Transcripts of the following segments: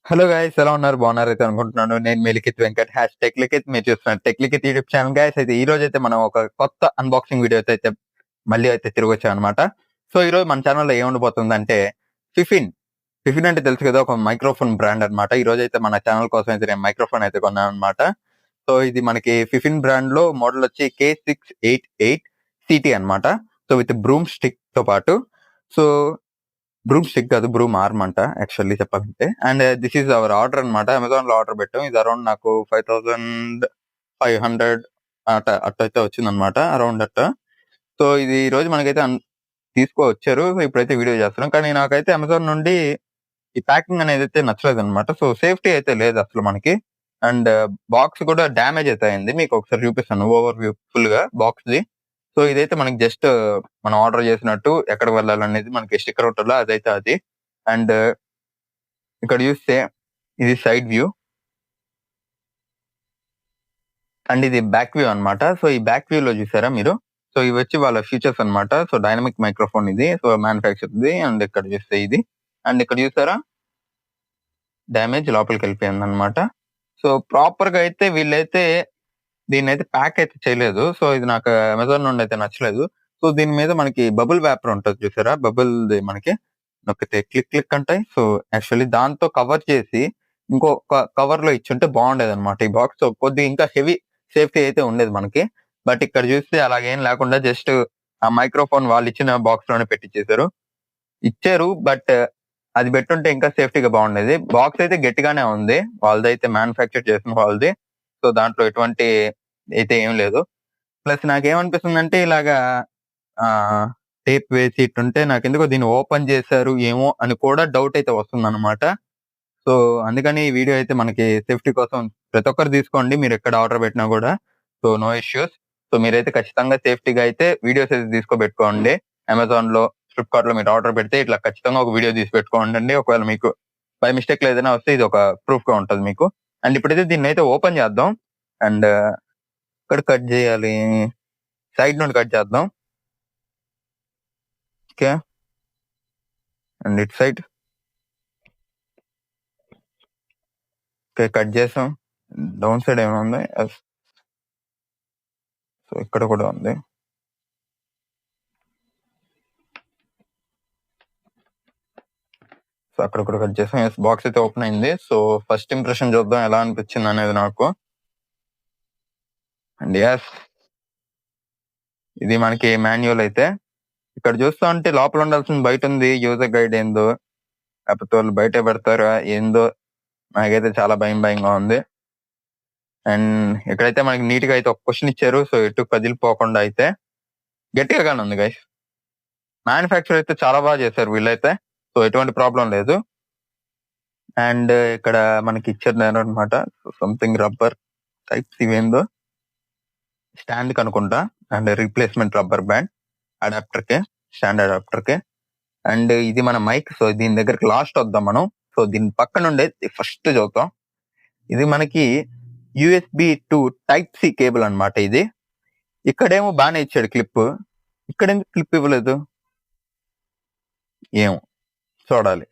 Hello guys, ఎలా ఉన్నారు? బాగున్నారైతే అనుకుంటున్నాను. నేను మీ లిఖిత్ వెంకట్ #టెక్ లిఖిత్. మీరు చూస్తున్నారు tech Likhith YouTube channel. Guys, అయితే ఈ రోజు అయితే మనం ఒక కొత్త అన్బాక్సింగ్ వీడియోతో అయితే మళ్ళీ అయితే తిరిగి వచ్చామన్నమాట. సో ఈ రోజు మన ఛానల్లో ఏముండబోతుందంటే ఫిఫిన్. ఫిఫిన్ అంటే తెలుసు కదా, ఒక మైక్రోఫోన్ బ్రాండ్ అన్నమాట. ఈ రోజు అయితే మన ఛానల్ కోసం అయితే నేను మైక్రోఫోన్ అయితే కొన్నాను అనమాట. సో ఇది మనకి ఫిఫిన్ బ్రాండ్ లో మోడల్ వచ్చి K688 CT అన్నమాట. సో విత్ బ్రూమ్ స్టిక్ తో పాటు. సో బ్రూమ్ స్టిక్ కాదు, బ్రూమ్ ఆర్మ్ అంట యాక్చువల్లీ చెప్పాలంటే. And this is our order అనమాట. అమెజాన్ లో ఆర్డర్ పెట్టాం. ఇది అరౌండ్ నాకు 5500 అట్టయితే వచ్చిందనమాట, అరౌండ్ అట్ట. సో ఇది ఈ రోజు మనకైతే తీసుకొచ్చారు. సో ఇప్పుడైతే వీడియో చేస్తున్నాం. కానీ నాకైతే అమెజాన్ నుండి ఈ ప్యాకింగ్ అనేది అయితే నచ్చలేదు అనమాట. సో సేఫ్టీ అయితే లేదు అసలు మనకి. అండ్ బాక్స్ కూడా డ్యామేజ్ అయితే అయింది. మీకు ఒకసారి చూపిస్తాను ఓవర్ వ్యూ ఫుల్ గా బాక్స్ ది. సో ఇదైతే మనకి జస్ట్ మనం ఆర్డర్ చేసినట్టు ఎక్కడ వెళ్ళాలనేది మనకి స్టిక్కర్ ఉంటుందో అదైతే అది. అండ్ ఇక్కడ చూస్తే ఇది సైడ్ వ్యూ అండ్ ఇది బ్యాక్ వ్యూ అన్నమాట. సో ఈ బ్యాక్ వ్యూ లో చూసారా మీరు? సో ఇవి వచ్చి వాళ్ళ ఫీచర్స్ అన్నమాట. సో డైనమిక్ మైక్రోఫోన్ ఇది. సో మ్యానుఫ్యాక్చర్ ఇది. అండ్ ఇక్కడ చూస్తే ఇది. అండ్ ఇక్కడ చూసారా, డ్యామేజ్ లోపలికి వెళ్ళిపోయింది అనమాట. సో ప్రాపర్ గా అయితే వీళ్ళైతే దీన్ని అయితే ప్యాక్ అయితే చేయలేదు. సో ఇది నాకు అమెజాన్ నుండి అయితే నచ్చలేదు. సో దీని మీద మనకి బబుల్ వ్యాపర్ ఉంటుంది చూసారా, బబుల్ మనకి నొక్కితే క్లిక్ క్లిక్ అంటాయి. సో యాక్చువల్లీ దాంతో కవర్ చేసి ఇంకొక కవర్ లో ఇచ్చుంటే బాగుండేది అనమాట ఈ బాక్స్. కొద్దిగా ఇంకా హెవీ సేఫ్టీ అయితే ఉండేది మనకి. బట్ ఇక్కడ చూస్తే అలాగేం లేకుండా జస్ట్ ఆ మైక్రోఫోన్ వాళ్ళు ఇచ్చిన బాక్స్ లోనే పెట్టించేశారు. ఇచ్చారు బట్ అది పెట్టుంటే ఇంకా సేఫ్టీగా బాగుండేది. బాక్స్ అయితే గట్టిగానే ఉంది, వాళ్ళది అయితే మ్యానుఫ్యాక్చర్ చేసిన వాళ్ళది. సో దాంట్లో ఎటువంటి అయితే ఏం లేదు. ప్లస్ నాకేమనిపిస్తుందంటే ఇలాగా టేప్ వేసి ఇట్టుంటే నాకెందుకో దీన్ని ఓపెన్ చేశారు ఏమో అని కూడా డౌట్ అయితే వస్తుందన్నమాట. సో అందుకని ఈ వీడియో అయితే మనకి సేఫ్టీ కోసం ప్రతి ఒక్కరు తీసుకోండి, మీరు ఎక్కడ ఆర్డర్ పెట్టినా కూడా. So no issues. సో మీరైతే ఖచ్చితంగా సేఫ్టీగా అయితే వీడియోస్ అయితే తీసుకోబెట్టుకోండి. అమెజాన్ లో, ఫ్లిప్కార్ట్ లో మీరు ఆర్డర్ పెడితే ఇట్లా ఖచ్చితంగా ఒక వీడియో తీసి పెట్టుకోండి. ఒకవేళ మీకు బై మిస్టేక్ లో ఏదైనా వస్తే ఇది ఒక ప్రూఫ్ గా ఉంటుంది మీకు. అండ్ ఇప్పుడైతే దీన్ని అయితే ఓపెన్ చేద్దాం. అండ్ ఇక్కడ కట్ చేయాలి, సైడ్ నుండి కట్ చేద్దాం. Okay, and it side okay cut చేసాం. డౌన్ సైడ్ ఏమైనా ఉంది? సో ఇక్కడ కూడా ఉంది. సో అక్కడ కూడా కట్ చేసాం. ఎస్, బాక్స్ అయితే ఓపెన్ అయింది. సో ఫస్ట్ ఇంప్రెషన్ చూద్దాం ఎలా అనిపించింది అనేది నాకు. అండ్ ఎస్, ఇది మనకి మాన్యువల్ అయితే. ఇక్కడ చూస్తా ఉంటే లోపల ఉండాల్సింది బయట ఉంది. యూజర్ గైడ్ ఏందో, లేకపోతే వాళ్ళు బయట పెడతారా ఏందో, నాకైతే చాలా భయంగా ఉంది. అండ్ ఇక్కడైతే మనకి నీట్ గా అయితే ఒక క్వశ్చన్ ఇచ్చారు. సో ఎటు కదిలిపోకుండా అయితే గట్టిగానే ఉంది గైస్. మ్యానుఫ్యాక్చర్ అయితే చాలా బాగా చేశారు వీళ్ళైతే. సో ఎటువంటి ప్రాబ్లం లేదు. అండ్ ఇక్కడ మనకి ఇచ్చారు అనమాట సంథింగ్ రబ్బర్ టైప్స్ ఇవేందో, స్టాండ్ కనుకుంటా. And replacement rubber band adapter కే, స్టాండ్ అడాప్టర్ కే. అండ్ ఇది మన మైక్. సో దీని దగ్గరికి లాస్ట్ వద్దాం మనం. సో దీని పక్క నుండే ఫస్ట్ చూద్దాం. ఇది మనకి USB to Type-C కేబుల్ అన్నమాట ఇది. ఇక్కడేమో బాగానే ఇచ్చాడు క్లిప్, ఇక్కడ ఎందుకు క్లిప్ ఇవ్వలేదు ఏమో, చూడాలి.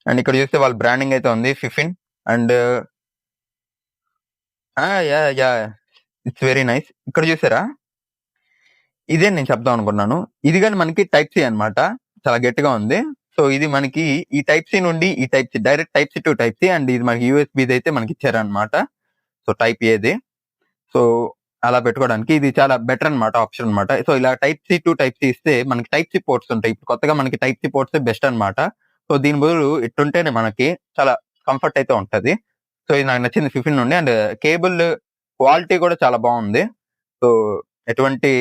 అండ్ ఇక్కడ చూస్తే వాళ్ళ బ్రాండింగ్ అయితే ఉంది Fifine. And yeah it's very nice. ఇక్కడ చూసారా, ఇదే నేను చెప్దాం అనుకున్నాను. ఇది కానీ మనకి Type-C అన్నమాట, చాలా గట్టిగా ఉంది. సో ఇది మనకి ఈ Type-C నుండి ఈ Type-C, direct Type-C to Type-C. And ఇది మనకి USB అయితే మనకి ఇచ్చారనమాట. సో టైప్ ఏది, సో అలా పెట్టుకోవడానికి ఇది చాలా బెటర్ అనమాట, ఆప్షన్ అనమాట. సో ఇలా Type-C to Type-C ఇస్తే మనకి Type-C పోర్ట్స్ ఉంటాయి. ఇప్పుడు కొత్తగా మనకి Type-C పోర్ట్స్ బెస్ట్ అనమాట. సో దీని బదులు ఇట్టుంటేనే మనకి చాలా కంఫర్ట్ అయితే ఉంటది. సో ఇది నాకు నచ్చింది ఫిఫిన్ నుండి. అండ్ కేబుల్ క్వాలిటీ కూడా చాలా బాగుంది. సో ఎటువంటి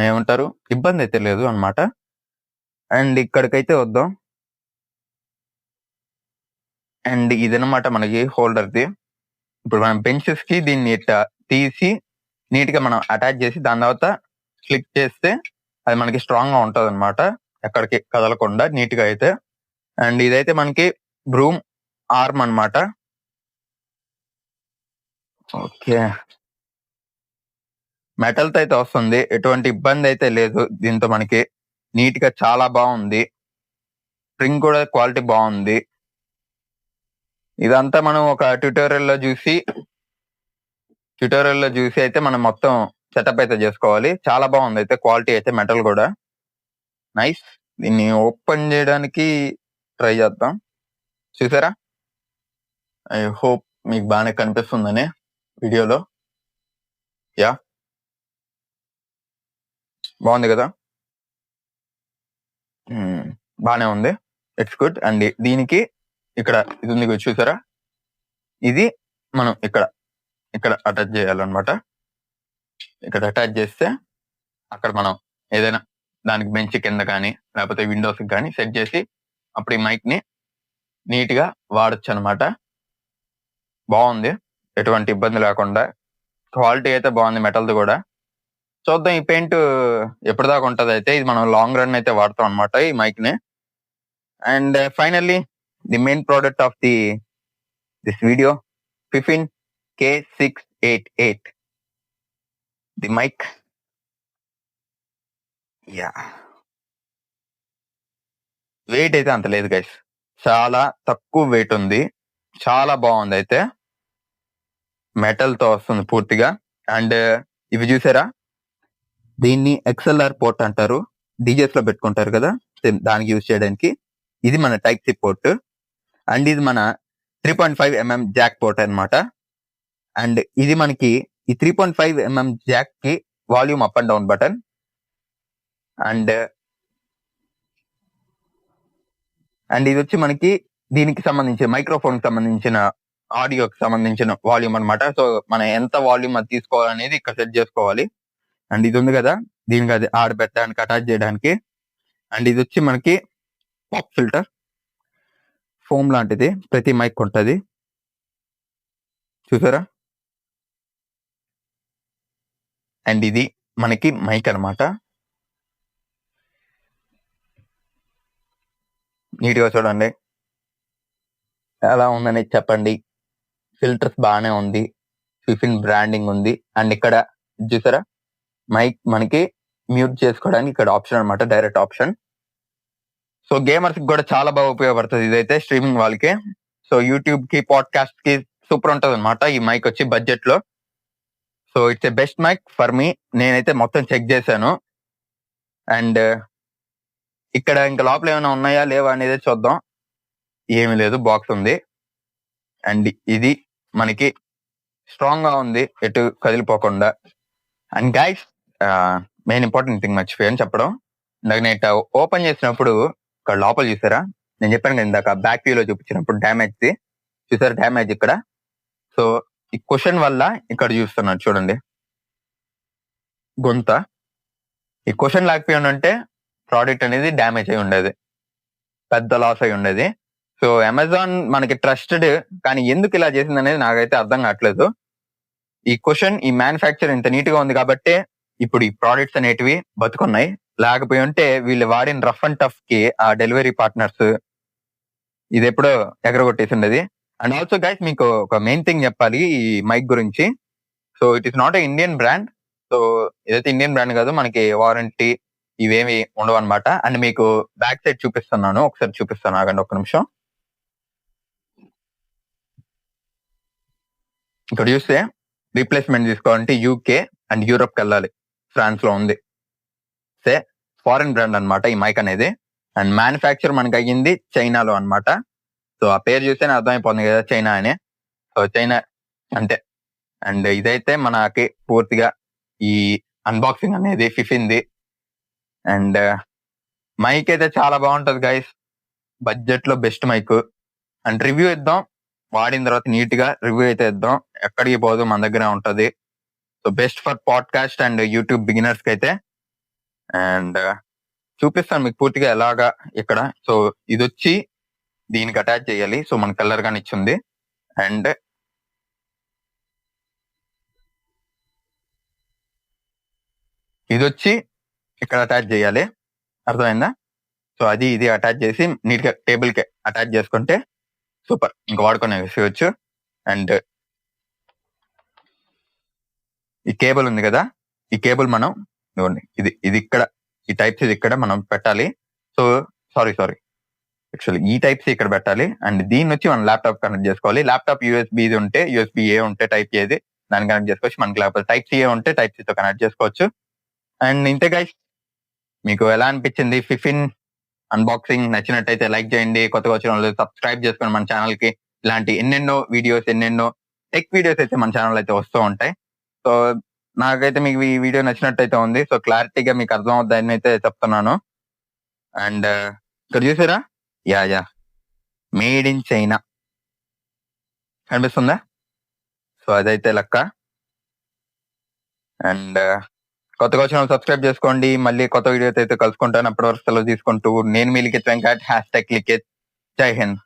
ఏమంటారు ఇబ్బంది అయితే లేదు అనమాట. అండ్ ఇక్కడికైతే వద్దాం. అండ్ ఇదనమాట మనకి హోల్డర్ది. ఇప్పుడు మనం బెంచెస్ కి దీన్ని ఇట్లా తీసి నీట్ గా మనం అటాచ్ చేసి దాని తర్వాత క్లిక్ చేస్తే అది మనకి స్ట్రాంగ్ గా ఉంటది అనమాట, ఎక్కడికి కదలకుండా నీట్ గా అయితే. అండ్ ఇదైతే మనకి బ్రూమ్ ఆర్మ్ అన్నమాట. ఓకే, మెటల్ తో అయితే వస్తుంది, ఎటువంటి ఇబ్బంది అయితే లేదు దీంతో మనకి. నీట్ గా చాలా బాగుంది. స్ప్రింగ్ కూడా క్వాలిటీ బాగుంది. ఇదంతా మనం ఒక ట్యూటోరియల్లో చూసి అయితే మనం మొత్తం సెటప్ అయితే చేసుకోవాలి. చాలా బాగుంది అయితే క్వాలిటీ అయితే మెటల్ కూడా నైస్. దీన్ని ఓపెన్ చేయడానికి ట్రై చేద్దాం. చూసారా? ఐ హోప్ మీకు బాగానే కనిపిస్తుందని వీడియోలో. యా బాగుంది కదా? బానే ఉంది. It's good. అండ్ దీనికి ఇక్కడ ఇది ఉంది చూసారా? ఇది మనం ఇక్కడ అటాచ్ చేయాలన్నమాట. ఇక్కడ అటాచ్ చేస్తే అక్కడ మనం ఏదైనా దానికి బెంచ్ కింద కానీ లేకపోతే విండోస్ కానీ సెట్ చేసి అప్పుడు ఈ మైక్ ని నీట్ గా వాడచ్చు అనమాట. బాగుంది, ఎటువంటి ఇబ్బంది లేకుండా. క్వాలిటీ అయితే బాగుంది మెటల్ది కూడా. చూద్దాం ఈ పెయింట్ ఎప్పటిదాకా ఉంటది. అయితే ఇది మనం లాంగ్ రన్ అయితే వాడతాం అనమాట ఈ మైక్ ని. And finally the main product of this video, Fifin K688 the mic. Yeah weight అయితే అంత లేదు గైస్, చాలా తక్కువ వెయిట్ ఉంది. చాలా బాగుంది అయితే, మెటల్ తో వస్తుంది పూర్తిగా. అండ్ ఇవి చూసారా, దీన్ని XLR పోర్ట్ అంటారు. డీజేస్ లో పెట్టుకుంటారు కదా, దానికి యూజ్ చేయడానికి. ఇది మన టైప్ సి పోర్ట్. అండ్ ఇది మన 3.5mm జాక్ పోర్ట్ అన్నమాట. అండ్ ఇది మనకి ఈ 3.5mm జాక్ కి volume up and down button. And ఇది వచ్చి మనకి దీనికి సంబంధించిన మైక్రోఫోన్ కి సంబంధించిన ఆడియోకి సంబంధించిన వాల్యూమ్ అన్నమాట. సో మనం ఎంత వాల్యూమ్ అది తీసుకోవాలనేది ఇక్కడ సెట్ చేసుకోవాలి. అండ్ ఇది ఉంది కదా, దీనికి అది ఆడబెట్టడానికి అటాచ్ చేయడానికి. అండ్ ఇది వచ్చి మనకి పాప్ ఫిల్టర్, ఫోమ్ లాంటిది, ప్రతి మైక్ ఉంటుంది చూసారా. అండ్ ఇది మనకి మైక్ అన్నమాట. నీట్ గా చూడండి ఎలా ఉందని చెప్పండి. ఫిల్టర్స్ బాగానే ఉంది, ఫిఫిన్ బ్రాండింగ్ ఉంది. అండ్ ఇక్కడ చూసారా, మైక్ మనకి మ్యూట్ చేసుకోవడానికి ఇక్కడ ఆప్షన్ అన్నమాట, డైరెక్ట్ ఆప్షన్. సో గేమర్స్ కి కూడా చాలా బాగా ఉపయోగపడుతుంది ఇదైతే, స్ట్రీమింగ్ వాళ్ళకి. సో యూట్యూబ్ కి, పాడ్కాస్ట్ కి సూపర్ ఉంటది అనమాట ఈ మైక్ వచ్చి బడ్జెట్ లో. So it's a best mic for me. నేనైతే మొత్తం చెక్ చేశాను. అండ్ ఇక్కడ ఇంకా లోపల ఏమైనా ఉన్నాయా లేవా అనేది చూద్దాం. ఏమీ లేదు, బాక్స్ ఉంది. అండ్ ఇది మనకి స్ట్రాంగ్ గా ఉంది, ఎటు కదిలిపోకుండా. And guys, main important thing మర్చిపోయాను చెప్పడం. నేను ఓపెన్ చేసినప్పుడు ఇక్కడ లోపల చూసారా, నేను చెప్పాను కదా ఇందాక బ్యాక్ వ్యూ లో చూపించినప్పుడు డ్యామేజ్ చూసారా, డ్యామేజ్ ఇక్కడ. సో ఈ క్వశ్చన్ వల్ల ఇక్కడ చూస్తున్నాను చూడండి గొంత. ఈ క్వశ్చన్ లేకపోయి ఉంటే ప్రోడక్ట్ అనేది డ్యామేజ్ అయి ఉండేది, పెద్ద లాస్ అయి ఉండేది. సో అమెజాన్ మనకి ట్రస్టెడ్, కానీ ఎందుకు ఇలా చేసింది అనేది నాకైతే అర్థం కావట్లేదు. ఈ క్వశ్చన్, ఈ మ్యానుఫ్యాక్చర్ ఇంత నీట్ గా ఉంది కాబట్టి ఇప్పుడు ఈ ప్రోడక్ట్స్ అనేటివి బతుకున్నాయి. లేకపోయి ఉంటే వీళ్ళు వాడిన రఫ్ అండ్ టఫ్ కి ఆ డెలివరీ పార్ట్నర్స్ ఇది ఎప్పుడో ఎగరగొట్టేసి ఉండేది. అండ్ ఆల్సో గైస్, మీకు ఒక మెయిన్ థింగ్ చెప్పాలి ఈ మైక్ గురించి. So it is not a Indian brand. So ఇదైతే ఇండియన్ బ్రాండ్ కాదు, మనకి వారంటీ ఇవేమి ఉండవు అనమాట. అండ్ మీకు బ్యాక్ సైడ్ చూపిస్తున్నాను, ఒకసారి చూపిస్తాను, ఆగండి ఒక్క నిమిషం. ఇక్కడ చూస్తే రీప్లేస్మెంట్ తీసుకోవాలంటే యూకే అండ్ యూరోప్ కి వెళ్ళాలి, ఫ్రాన్స్ లో ఉంది. సే ఫారెన్ బ్రాండ్ అనమాట ఈ మైక్ అనేది. అండ్ మ్యానుఫ్యాక్చర్ మనకి అయ్యింది చైనాలో అనమాట. సో ఆ పేరు చూస్తేనే అర్థమైపోతుంది కదా, చైనా అని. సో చైనా అంతే. అండ్ ఇదైతే మనకి పూర్తిగా ఈ అన్బాక్సింగ్ అనేది ఫిఫిన్ది. అండ్ మైక్ అయితే చాలా బాగుంటది గైస్, బడ్జెట్ లో బెస్ట్ మైక్. అండ్ రివ్యూ ఇద్దాం, వాడిన తర్వాత నీట్ గా రివ్యూ అయితే ఇద్దాం, ఎక్కడికి పోదు, మన దగ్గర ఉంటది. So best for podcast and YouTube beginners కి అయితే. అండ్ చూపిస్తాను మీకు పూర్తిగా ఎలాగా ఇక్కడ. సో ఇది వచ్చి దీనికి అటాచ్ చేయాలి. సో మన కలర్ గాని ఇచ్చింది. అండ్ ఇది వచ్చి ఇక్కడ అటాచ్ చేయాలి, అర్థమైందా? సో అది ఇది అటాచ్ చేసి నీట్ గా టేబుల్ కి అటాచ్ చేసుకుంటే సూపర్, ఇంకా వాడుకునే వేసేయచ్చు. అండ్ ఈ కేబుల్ ఉంది కదా, ఈ కేబుల్ మనం ఇది ఇక్కడ, ఈ టైప్స్ ఇది ఇక్కడ మనం పెట్టాలి. సో సారీ యాక్చువల్లీ ఈ టైప్ సి ఇక్కడ పెట్టాలి అండ్ దీన్ని వచ్చి మనం ల్యాప్టాప్ కనెక్ట్ చేసుకోవాలి. ల్యాప్టాప్ యూఎస్బి ఉంటే యూఎస్బి ఏ ఉంటే టైప్ ఏది దాన్ని కనెక్ట్ చేసుకోవచ్చు. మనకి లేకపోతే టైప్ సి ఏ ఉంటే టైప్ సి తో కనెక్ట్ చేసుకోవచ్చు. అండ్ ఇంతే గైస్, మీకు ఎలా అనిపించింది ఫిఫిన్ అన్బాక్సింగ్? నచ్చినట్టయితే లైక్ చేయండి. కొత్తగా వచ్చిన వాళ్ళు సబ్స్క్రైబ్ చేసుకోండి మన ఛానల్ కి. ఇలాంటి ఎన్నెన్నో వీడియోస్, ఎన్నెన్నో టెక్ వీడియోస్ అయితే మన ఛానల్ అయితే వస్తూ ఉంటాయి. సో నాకైతే మీకు ఈ వీడియో నచ్చినట్టయితే ఉంది. సో క్లారిటీగా మీకు అర్థం అవుతుందని అయితే చెప్తున్నాను. అండ్ ఇక్కడ చూసారా, యా మేడ్ ఇన్ చైనా కనిపిస్తుందా? సో అదైతే లెక్క. అండ్ కొత్తగా వచ్చిన వాళ్ళు సబ్స్క్రైబ్ చేసుకోండి. మళ్ళీ కొత్త వీడియోతో అయితే కలుసుకుంటాను. అప్పటి వరకు సెలవు తీసుకుంటూ నేను మీ లిఖిత్ వెంకట్ #లిఖిత్. జై హింద్.